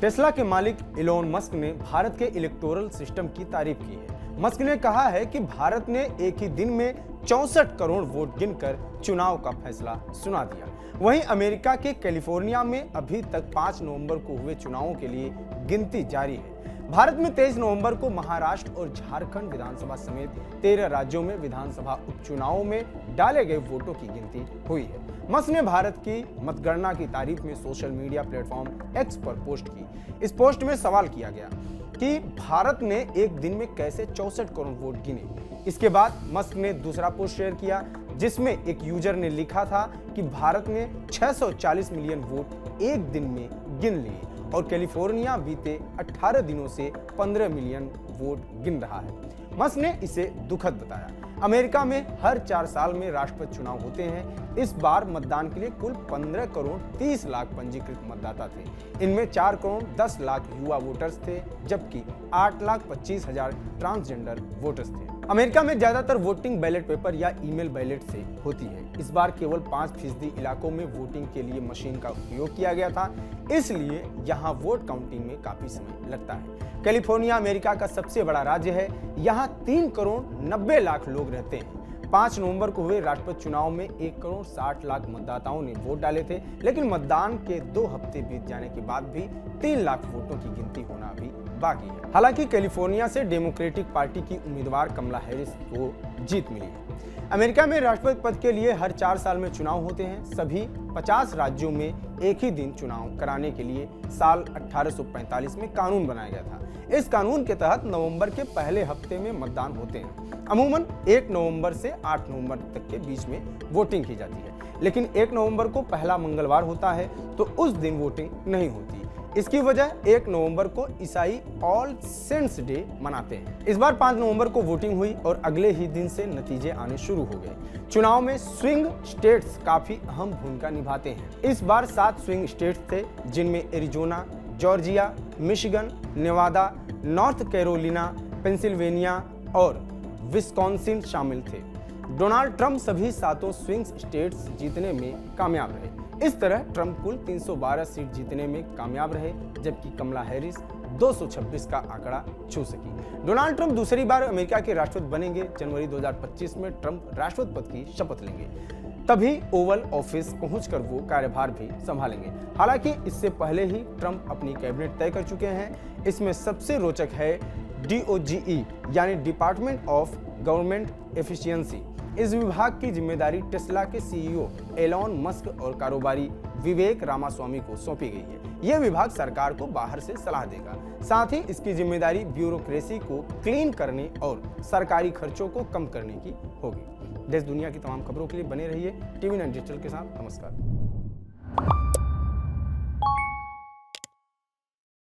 Tesla के मालिक Elon Musk ने भारत के इलेक्टोरल सिस्टम की तारीफ की है। मस्क ने कहा है कि भारत ने एक ही दिन में 64 करोड़ वोट गिनकर चुनाव का फैसला सुना दिया। वहीं अमेरिका के कैलिफोर्निया में अभी तक 5 नवंबर को हुए चुनावों के लिए गिनती जारी है। भारत में 23 नवंबर को महाराष्ट्र और झारखंड विधानसभा समेत 13 राज्यों में विधानसभा उपचुनावों में डाले गए वोटों की गिनती हुई है। मस्क ने भारत की मतगणना की तारीफ में सोशल मीडिया प्लेटफॉर्म एक्स पर पोस्ट की। इस पोस्ट में सवाल किया गया कि भारत ने एक दिन में कैसे 64 करोड़ वोट गिने। इसके बाद मस्क ने दूसरा पोस्ट शेयर किया जिसमें एक यूजर ने लिखा था कि भारत ने 640 मिलियन वोट एक दिन में गिन लिए और कैलिफोर्निया बीते 18 दिनों से 15 मिलियन वोट गिन रहा है। मस्क ने इसे दुखद बताया। अमेरिका में हर 4 साल में राष्ट्रपति चुनाव होते हैं। इस बार मतदान के लिए कुल 15 करोड़ 30 लाख पंजीकृत मतदाता थे। इनमें 4 करोड़ 10 लाख युवा वोटर्स थे, जबकि 8 लाख 25 हजार ट्रांसजेंडर वोटर्स थे। अमेरिका में ज्यादातर वोटिंग बैलेट पेपर या ईमेल बैलेट से होती है। इस बार केवल 5% इलाकों में वोटिंग के लिए मशीन का उपयोग किया गया था, इसलिए यहाँ वोट काउंटिंग में काफी समय लगता है। कैलिफोर्निया अमेरिका का सबसे बड़ा राज्य है। यहाँ 3 करोड़ 90 लाख लोग रहते हैं। 5 नवंबर को हुए राष्ट्रपति चुनाव में 1 करोड़ 60 लाख मतदाताओं ने वोट डाले थे, लेकिन मतदान के 2 हफ्ते बीत जाने के बाद भी 3 लाख वोटों की गिनती होना अभी बाकी है। हालांकि कैलिफोर्निया से डेमोक्रेटिक पार्टी की उम्मीदवार कमला हैरिस को जीत मिली है। अमेरिका में राष्ट्रपति पद के लिए हर 4 साल में चुनाव होते हैं। सभी 50 राज्यों में एक ही दिन चुनाव कराने के लिए साल 1845 में कानून बनाया गया था। इस कानून के तहत नवंबर के पहले हफ्ते में मतदान होते हैं। अमूमन 1 नवंबर से 8 नवंबर तक के बीच में वोटिंग की जाती है, लेकिन 1 नवंबर को पहला मंगलवार होता है तो उस दिन वोटिंग नहीं होती। इसकी वजह 1 नवंबर को ईसाई ऑल सेंट्स डे मनाते हैं। इस बार 5 नवंबर को वोटिंग हुई और अगले ही दिन से नतीजे आने शुरू हो गए। चुनाव में स्विंग स्टेट्स काफी अहम भूमिका निभाते हैं। इस बार 7 स्विंग स्टेट्स थे, जिनमें Arizona, Georgia, Michigan, Nevada, North Carolina, Pennsylvania और विस्कॉन्सिन शामिल थे। डोनाल्ड ट्रंप सभी 7 स्विंग स्टेट्स जीतने में कामयाब रहे। इस तरह ट्रंप कुल 312 सीट जीतने में कामयाब रहे, जबकि कमला हैरिस 226 का आंकड़ा छू सकी। डोनाल्ड ट्रंप दूसरी बार अमेरिका के राष्ट्रपति बनेंगे। जनवरी 2025 में ट्रंप राष्ट्रपति पद की शपथ लेंगे, तभी ओवल ऑफिस पहुंचकर वो कार्यभार भी संभालेंगे। हालांकि इससे पहले ही ट्रंप अपनी कैबिनेट तय कर चुके हैं। इसमें सबसे रोचक है DOGE यानी डिपार्टमेंट ऑफ गवर्नमेंट एफिशिएंसी। इस विभाग की जिम्मेदारी टेस्ला के CEO एलोन मस्क और कारोबारी विवेक रामास्वामी को सौंपी गई है। यह विभाग सरकार को बाहर से सलाह देगा। साथ ही इसकी जिम्मेदारी ब्यूरोक्रेसी को क्लीन करने और सरकारी खर्चों को कम करने की होगी। देश दुनिया की तमाम खबरों के लिए बने रहिए TV9 डिजिटल के साथ। नमस्कार।